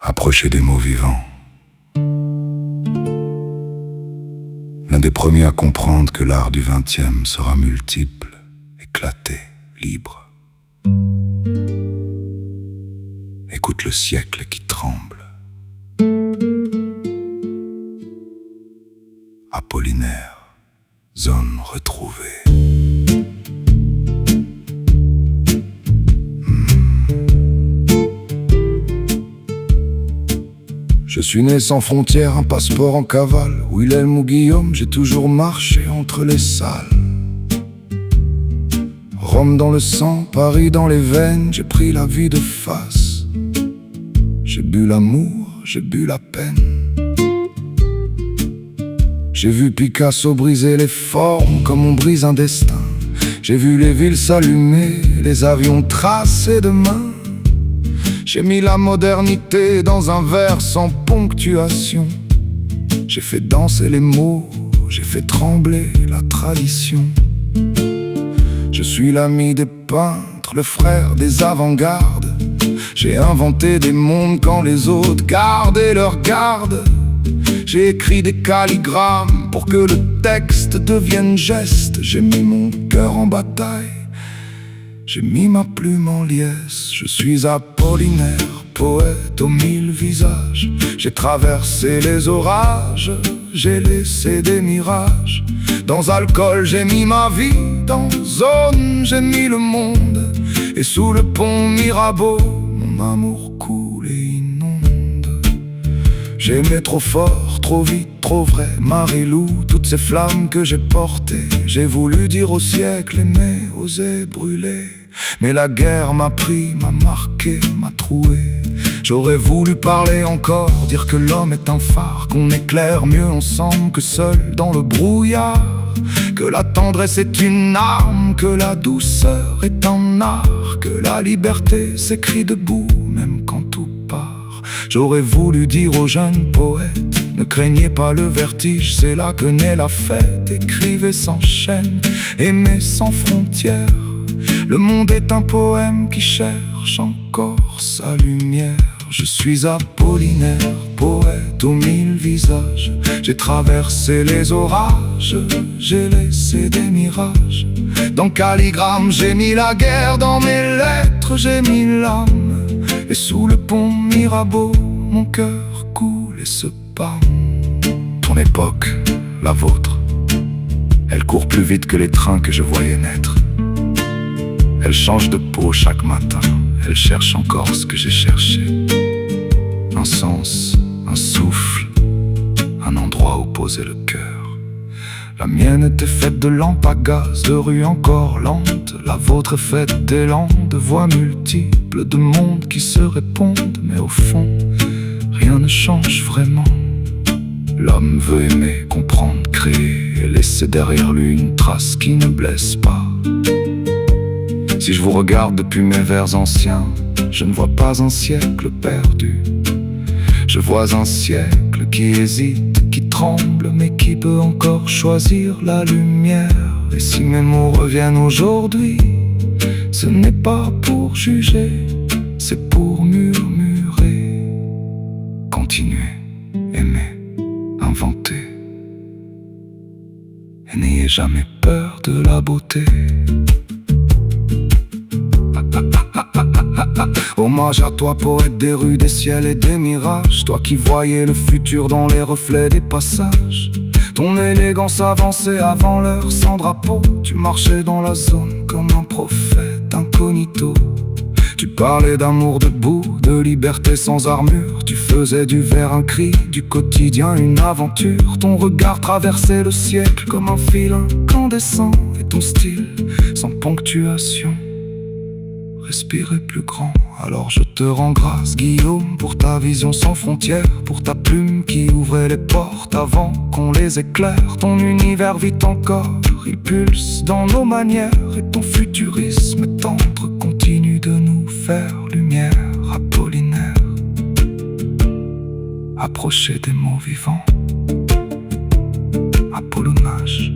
Approcher des mots vivants. L'un des premiers à comprendre que l'art du XXe sera multiple, éclaté, libre. Écoute le siècle qui tremble. Apollinaire, zone retrouvée. Je suis né sans frontières, un passeport en cavale. Wilhelm ou Guillaume, j'ai toujours marché entre les salles. Rome dans le sang, Paris dans les veines, j'ai pris la vie de face. J'ai bu l'amour, j'ai bu la peine. J'ai vu Picasso briser les formes comme on brise un destin. J'ai vu les villes s'allumer, les avions tracés de main. J'ai mis la modernité dans un vers sans ponctuation. J'ai fait danser les mots, j'ai fait trembler la tradition. Je suis l'ami des peintres, le frère des avant-gardes. J'ai inventé des mondes quand les autres gardaient leur garde. J'ai écrit des calligrammes pour que le texte devienne geste. J'ai mis mon cœur en bataille, j'ai mis ma plume en liesse. Je suis Apollinaire, poète aux mille visages. J'ai traversé les orages, j'ai laissé des mirages. Dans alcool j'ai mis ma vie, dans zone j'ai mis le monde. Et sous le pont Mirabeau, mon amour coule et inonde. J'aimais trop fort, trop vite, trop vrai, Marie-Lou, toutes ces flammes que j'ai portées. J'ai voulu dire au siècle, aimer, oser brûler. Mais la guerre m'a pris, m'a marqué, m'a troué. J'aurais voulu parler encore, dire que l'homme est un phare, qu'on éclaire mieux ensemble que seul dans le brouillard. Que la tendresse est une arme, que la douceur est un art, que la liberté s'écrit debout, même quand tout part. J'aurais voulu dire aux jeunes poètes, ne craignez pas le vertige, c'est là que naît la fête. Écrivez sans chaîne, aimez sans frontières. Le monde est un poème qui cherche encore sa lumière. Je suis Apollinaire, poète aux mille visages. J'ai traversé les orages, j'ai laissé des mirages. Dans calligramme j'ai mis la guerre, dans mes lettres j'ai mis l'âme. Et sous le pont Mirabeau, mon cœur coule et se pâme. Ton époque, la vôtre, elle court plus vite que les trains que je voyais naître. Elle change de peau chaque matin, elle cherche encore ce que j'ai cherché. Un sens, un souffle, un endroit où poser le cœur. La mienne était faite de lampes à gaz, de rues encore lentes. La vôtre est faite d'élan, de voix multiples, de mondes qui se répondent. Mais au fond, rien ne change vraiment. L'homme veut aimer, comprendre, créer et laisser derrière lui une trace qui ne blesse pas. Si je vous regarde depuis mes vers anciens, je ne vois pas un siècle perdu. Je vois un siècle qui hésite, qui tremble, mais qui peut encore choisir la lumière. Et si mes mots reviennent aujourd'hui, ce n'est pas pour juger, c'est pour murmurer. Continuez, aimez, inventez. Et n'ayez jamais peur de la beauté. Hommage à toi, poète des rues, des ciels et des mirages. Toi qui voyais le futur dans les reflets des passages. Ton élégance avançait avant l'heure sans drapeau. Tu marchais dans la zone comme un prophète incognito. Tu parlais d'amour debout, de liberté sans armure. Tu faisais du vers un cri, du quotidien une aventure. Ton regard traversait le siècle comme un fil incandescent. Et ton style sans ponctuation respirer plus grand. Alors je te rends grâce, Guillaume, pour ta vision sans frontières, pour ta plume qui ouvrait les portes avant qu'on les éclaire. Ton univers vit encore, il pulse dans nos manières. Et ton futurisme tendre continue de nous faire lumière. Apollinaire, approchez des mots vivants. Apollonage.